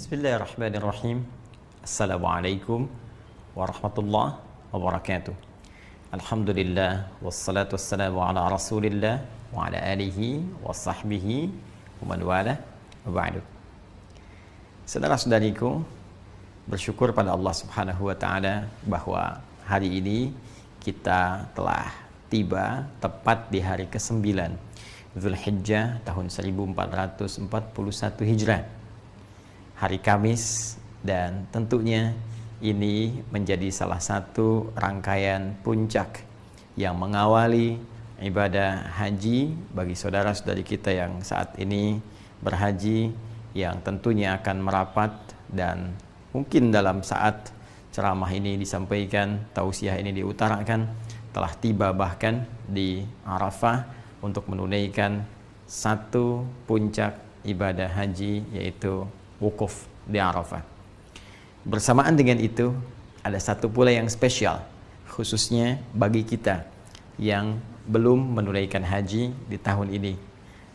Bismillahirrahmanirrahim. Assalamualaikum warahmatullahi wabarakatuh. Alhamdulillah wassalatu wassalamu ala Rasulillah wa ala alihi wa sahbihi wa man wala wa ba'du. Saudara-saudariku, bersyukur pada Allah Subhanahu wa taala bahwa hari ini kita telah tiba tepat di hari ke-9 Zulhijjah tahun 1441 Hijrah, hari Kamis, dan tentunya ini menjadi salah satu rangkaian puncak yang mengawali ibadah haji bagi saudara-saudari kita yang saat ini berhaji, yang tentunya akan merapat dan mungkin dalam saat ceramah ini disampaikan, tausiah ini diutarakan, telah tiba bahkan di Arafah untuk menunaikan satu puncak ibadah haji, yaitu wukuf di Arafah. Bersamaan dengan itu, ada satu pula yang spesial, khususnya bagi kita yang belum menunaikan haji di tahun ini,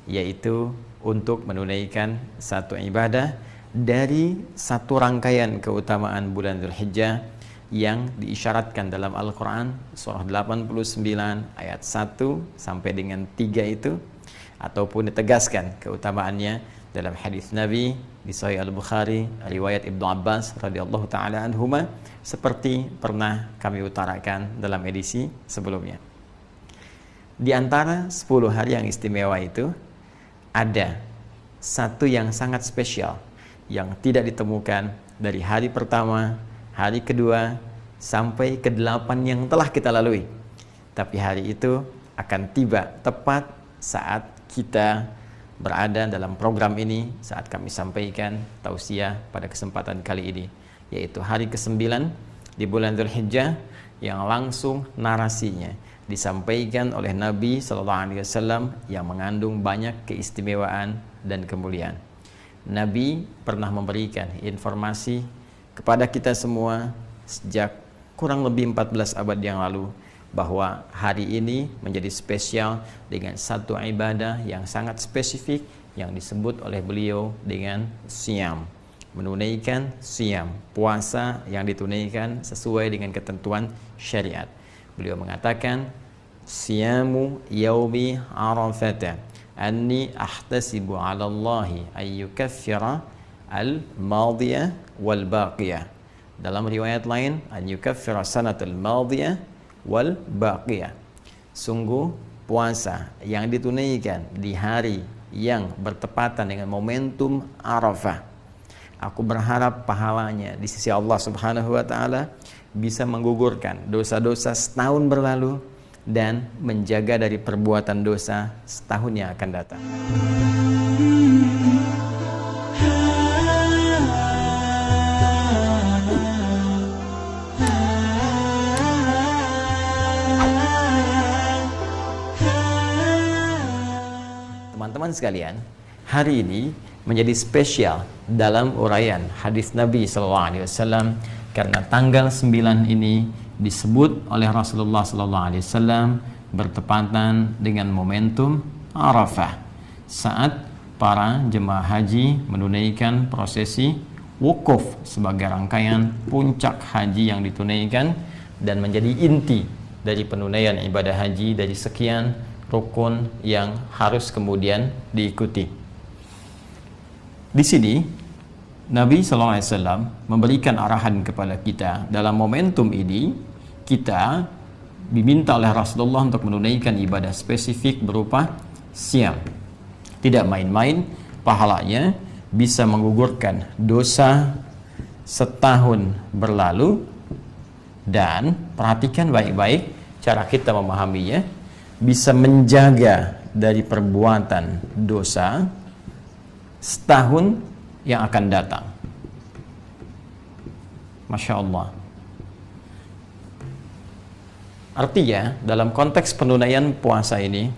yaitu untuk menunaikan satu ibadah dari satu rangkaian keutamaan bulan Zulhijjah yang diisyaratkan dalam Al-Quran surah 89 ayat 1 sampai dengan 3 itu, ataupun ditegaskan keutamaannya dalam hadis Nabi di Sahih Al-Bukhari riwayat Ibnu Abbas radhiyallahu taala anhuma, seperti pernah kami utarakan dalam edisi sebelumnya. Di antara 10 hari yang istimewa itu, ada satu yang sangat spesial yang tidak ditemukan dari hari pertama, hari kedua, sampai ke-8 yang telah kita lalui. Tapi hari itu akan tiba tepat saat kita berada dalam program ini, saat kami sampaikan tausiah pada kesempatan kali ini, yaitu hari ke-9 di bulan Zulhijjah, yang langsung narasinya disampaikan oleh Nabi SAW yang mengandung banyak keistimewaan dan kemuliaan. Nabi pernah memberikan informasi kepada kita semua sejak kurang lebih 14 abad yang lalu bahwa hari ini menjadi spesial dengan satu ibadah yang sangat spesifik yang disebut oleh beliau dengan siyam, menunaikan siyam, puasa yang ditunaikan sesuai dengan ketentuan syariat. Beliau mengatakan, siyamu yaumi arafata anni ahtasibu ala Allahi ayyukaffira al-madiyah wal baqiyah. Dalam riwayat lain, an yukaffira sanatul madiyah wal baqiyah. Sungguh puasa yang ditunaikan di hari yang bertepatan dengan momentum Arafah, aku berharap pahalanya di sisi Allah Subhanahu wa taala bisa menggugurkan dosa-dosa setahun berlalu dan menjaga dari perbuatan dosa setahun yang akan datang. Teman-teman sekalian, hari ini menjadi spesial dalam uraian hadis Nabi SAW karena tanggal 9 ini disebut oleh Rasulullah SAW bertepatan dengan momentum Arafah, saat para jemaah haji menunaikan prosesi wukuf sebagai rangkaian puncak haji yang ditunaikan dan menjadi inti dari penunaian ibadah haji dari sekian rukun yang harus kemudian diikuti. Di sini Nabi SAW memberikan arahan kepada kita dalam momentum ini. Kita diminta oleh Rasulullah untuk menunaikan ibadah spesifik berupa siyam. Tidak main-main, pahalanya bisa menggugurkan dosa setahun berlalu. Dan perhatikan baik-baik cara kita memahaminya, bisa menjaga dari perbuatan dosa setahun yang akan datang. Masya Allah. Artinya dalam konteks penunaian puasa ini,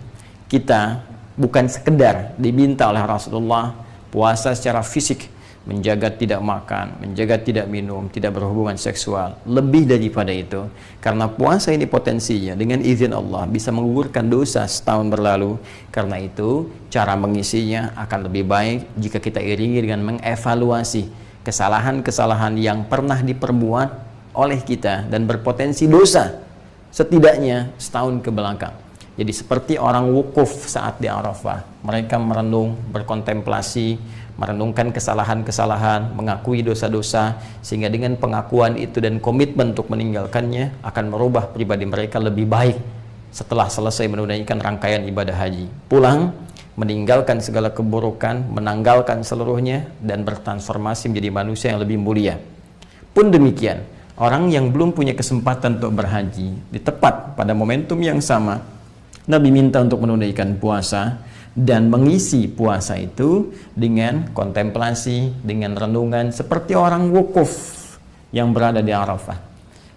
kita bukan sekedar diminta oleh Rasulullah puasa secara fisik, menjaga tidak makan, menjaga tidak minum, tidak berhubungan seksual. Lebih daripada itu, karena puasa ini potensinya dengan izin Allah bisa menggugurkan dosa setahun berlalu. Karena itu cara mengisinya akan lebih baik jika kita iringi dengan mengevaluasi kesalahan-kesalahan yang pernah diperbuat oleh kita dan berpotensi dosa setidaknya setahun ke belakang. Jadi seperti orang wukuf saat di Arafah, mereka merenung, berkontemplasi, merenungkan kesalahan-kesalahan, mengakui dosa-dosa, sehingga dengan pengakuan itu dan komitmen untuk meninggalkannya akan merubah pribadi mereka lebih baik setelah selesai menunaikan rangkaian ibadah haji. Pulang, meninggalkan segala keburukan, menanggalkan seluruhnya, dan bertransformasi menjadi manusia yang lebih mulia. Pun demikian, orang yang belum punya kesempatan untuk berhaji, di tepat pada momentum yang sama, Nabi minta untuk menunaikan puasa dan mengisi puasa itu dengan kontemplasi, dengan renungan seperti orang wukuf yang berada di Arafah.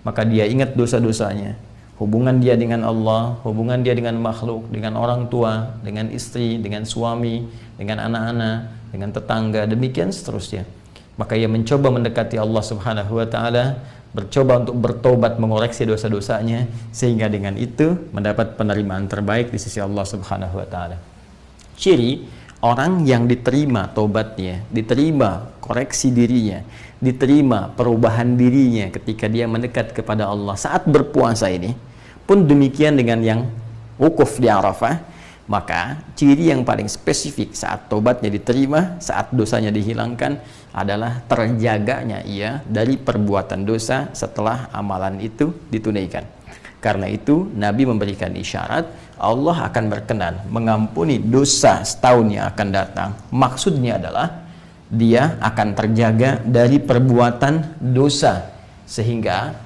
Maka dia ingat dosa-dosanya, hubungan dia dengan Allah, hubungan dia dengan makhluk, dengan orang tua, dengan istri, dengan suami, dengan anak-anak, dengan tetangga, demikian seterusnya. Maka ia mencoba mendekati Allah Subhanahu wa Ta'ala, bercoba untuk bertobat, mengoreksi dosa-dosanya, sehingga dengan itu mendapat penerimaan terbaik di sisi Allah Subhanahu wa Ta'ala. Ciri orang yang diterima tobatnya, diterima koreksi dirinya, diterima perubahan dirinya ketika dia mendekat kepada Allah saat berpuasa ini, pun demikian dengan yang wukuf di Arafah, maka ciri yang paling spesifik saat tobatnya diterima, saat dosanya dihilangkan, adalah terjaganya ia dari perbuatan dosa setelah amalan itu ditunaikan. Karena itu Nabi memberikan isyarat Allah akan berkenan mengampuni dosa setahun yang akan datang. Maksudnya adalah dia akan terjaga dari perbuatan dosa, sehingga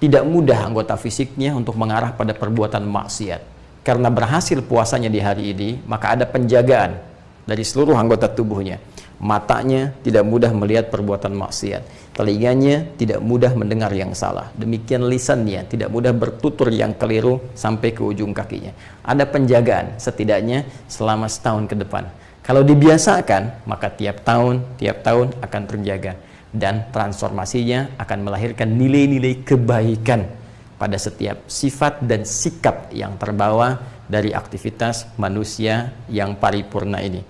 tidak mudah anggota fisiknya untuk mengarah pada perbuatan maksiat. Karena berhasil puasanya di hari ini, maka ada penjagaan dari seluruh anggota tubuhnya. Matanya tidak mudah melihat perbuatan maksiat, telinganya tidak mudah mendengar yang salah, demikian lisannya tidak mudah bertutur yang keliru sampai ke ujung kakinya. Ada penjagaan setidaknya selama setahun ke depan. Kalau dibiasakan, maka tiap tahun akan terjaga, dan transformasinya akan melahirkan nilai-nilai kebaikan pada setiap sifat dan sikap yang terbawa dari aktivitas manusia yang paripurna ini.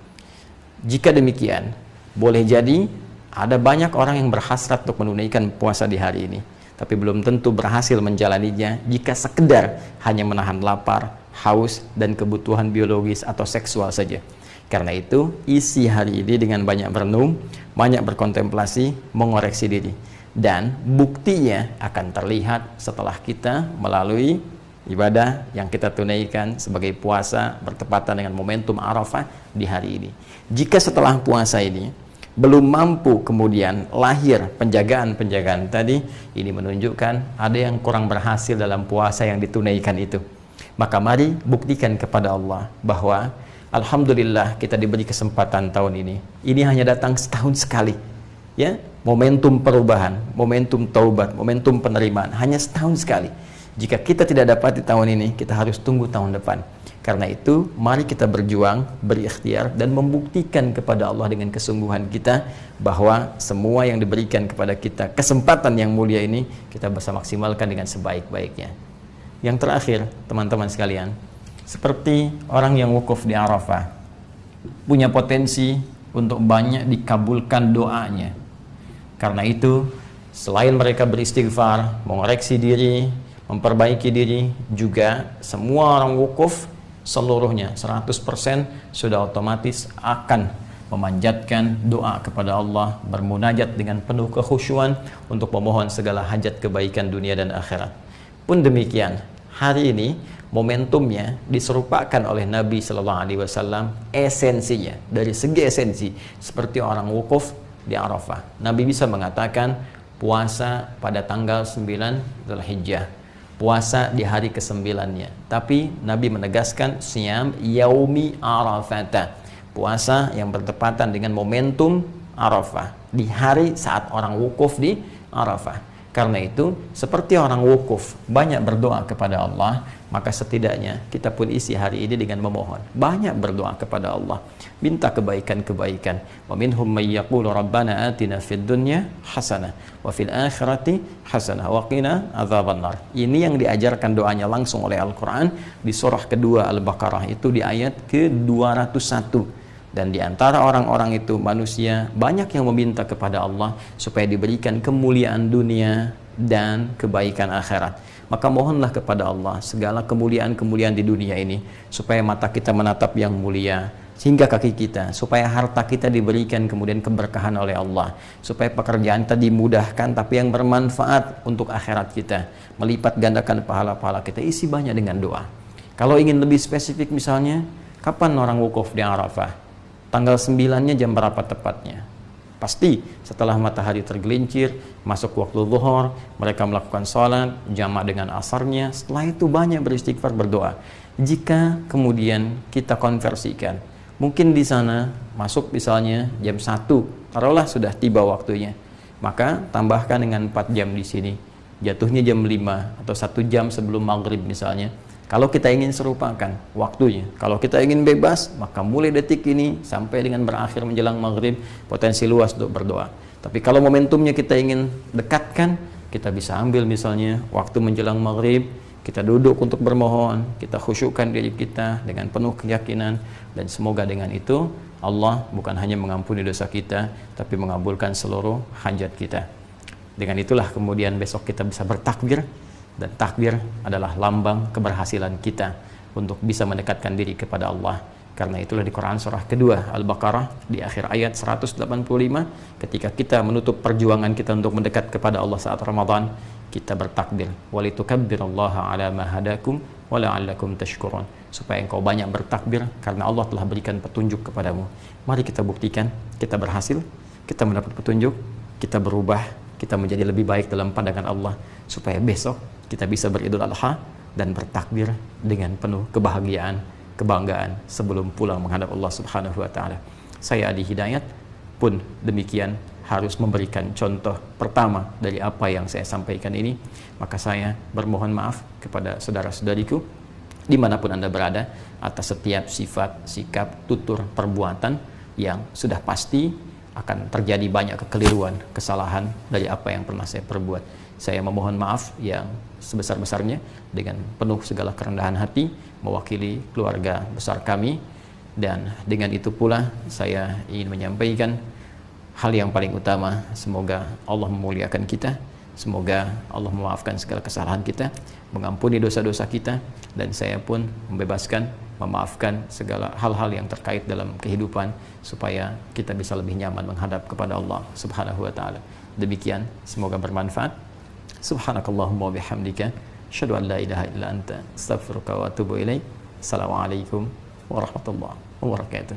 Jika demikian, boleh jadi ada banyak orang yang berhasrat untuk menunaikan puasa di hari ini, tapi belum tentu berhasil menjalaninya jika sekedar hanya menahan lapar, haus, dan kebutuhan biologis atau seksual saja. Karena itu, isi hari ini dengan banyak merenung, banyak berkontemplasi, mengoreksi diri. Dan buktinya akan terlihat setelah kita melalui ibadah yang kita tunaikan sebagai puasa bertepatan dengan momentum Arafah di hari ini. Jika setelah puasa ini belum mampu kemudian lahir penjagaan-penjagaan tadi, ini menunjukkan ada yang kurang berhasil dalam puasa yang ditunaikan itu. Maka mari buktikan kepada Allah bahwa alhamdulillah kita diberi kesempatan tahun ini. Ini hanya datang setahun sekali. Ya, momentum perubahan, momentum taubat, momentum penerimaan hanya setahun sekali. Jika kita tidak dapat di tahun ini, kita harus tunggu tahun depan. Karena itu, mari kita berjuang, berikhtiar, dan membuktikan kepada Allah dengan kesungguhan kita bahwa semua yang diberikan kepada kita, kesempatan yang mulia ini, kita bisa maksimalkan dengan sebaik-baiknya. Yang terakhir, teman-teman sekalian, seperti orang yang wukuf di Arafah, punya potensi untuk banyak dikabulkan doanya. Karena itu, selain mereka beristighfar, mengoreksi diri, memperbaiki diri, juga semua orang wukuf seluruhnya 100% sudah otomatis akan memanjatkan doa kepada Allah, bermunajat dengan penuh kekhusyuan untuk memohon segala hajat kebaikan dunia dan akhirat. Pun demikian, hari ini momentumnya diserupakan oleh Nabi Shallallahu Alaihi Wasallam, esensinya dari segi esensi seperti orang wukuf di Arafah. Nabi bisa mengatakan puasa pada tanggal 9 Dzulhijjah, puasa di hari ke-9-nya. Tapi Nabi menegaskan siyam yaumi Arafata, puasa yang bertepatan dengan momentum Arafah, di hari saat orang wukuf di Arafah. Karena itu, seperti orang wukuf banyak berdoa kepada Allah, maka setidaknya kita pun isi hari ini dengan memohon, banyak berdoa kepada Allah, minta kebaikan-kebaikan. Wa minhum may yaqulu rabbana atina fid dunya hasanah wa fil akhirati hasanah wa qina adzabannar. Ini yang diajarkan doanya langsung oleh Al-Qur'an di surah kedua Al-Baqarah, itu di ayat ke-201. Dan di antara orang-orang itu manusia banyak yang meminta kepada Allah supaya diberikan kemuliaan dunia dan kebaikan akhirat. Maka mohonlah kepada Allah segala kemuliaan-kemuliaan di dunia ini, supaya mata kita menatap yang mulia, sehingga kaki kita, supaya harta kita diberikan kemudian keberkahan oleh Allah, supaya pekerjaan kita dimudahkan tapi yang bermanfaat untuk akhirat kita, melipat gandakan pahala-pahala kita. Isi banyak dengan doa. Kalau ingin lebih spesifik misalnya, kapan orang wukuf di Arafah? Tanggal 9-nya jam berapa tepatnya? Pasti setelah matahari tergelincir, masuk waktu zuhur, mereka melakukan sholat jamak dengan asarnya. Setelah itu banyak beristighfar, berdoa. Jika kemudian kita konversikan, mungkin di sana masuk misalnya jam 1, taruhlah sudah tiba waktunya, maka tambahkan dengan 4 jam di sini, jatuhnya jam 5 atau 1 jam sebelum maghrib misalnya. Kalau kita ingin serupakan waktunya, kalau kita ingin bebas, maka mulai detik ini sampai dengan berakhir menjelang maghrib, potensi luas untuk berdoa. Tapi kalau momentumnya kita ingin dekatkan, kita bisa ambil misalnya waktu menjelang maghrib, kita duduk untuk bermohon, kita khusyukkan diri kita dengan penuh keyakinan, dan semoga dengan itu Allah bukan hanya mengampuni dosa kita, tapi mengabulkan seluruh hajat kita. Dengan itulah kemudian besok kita bisa bertakbir, dan takbir adalah lambang keberhasilan kita untuk bisa mendekatkan diri kepada Allah. Karena itulah di Quran surah kedua Al-Baqarah di akhir ayat 185, ketika kita menutup perjuangan kita untuk mendekat kepada Allah saat Ramadan, kita bertakbir, walitukabbirullaha ala ma hadakum wa la'allakum tashkurun, supaya engkau banyak bertakbir karena Allah telah berikan petunjuk kepadamu. Mari kita buktikan, kita berhasil, kita mendapat petunjuk, kita berubah, kita menjadi lebih baik dalam pandangan Allah, supaya besok kita bisa beridul adha dan bertakbir dengan penuh kebahagiaan, kebanggaan sebelum pulang menghadap Allah Subhanahu wa taala. Saya Adi Hidayat pun demikian harus memberikan contoh pertama dari apa yang saya sampaikan ini. Maka saya bermohon maaf kepada saudara-saudariku dimanapun Anda berada atas setiap sifat, sikap, tutur, perbuatan yang sudah pasti akan terjadi banyak kekeliruan, kesalahan dari apa yang pernah saya perbuat. Saya memohon maaf yang sebesar-besarnya dengan penuh segala kerendahan hati mewakili keluarga besar kami, dan dengan itu pula saya ingin menyampaikan hal yang paling utama, semoga Allah memuliakan kita, semoga Allah memaafkan segala kesalahan kita, mengampuni dosa-dosa kita, dan saya pun memaafkan segala hal-hal yang terkait dalam kehidupan, supaya kita bisa lebih nyaman menghadap kepada Allah Subhanahu wa taala. Demikian, semoga bermanfaat. Subhanakallahumma bihamdika asyhadu an la ilaha illa anta astaghfiruka wa atubu ilaik. Assalamualaikum warahmatullahi wabarakatuh.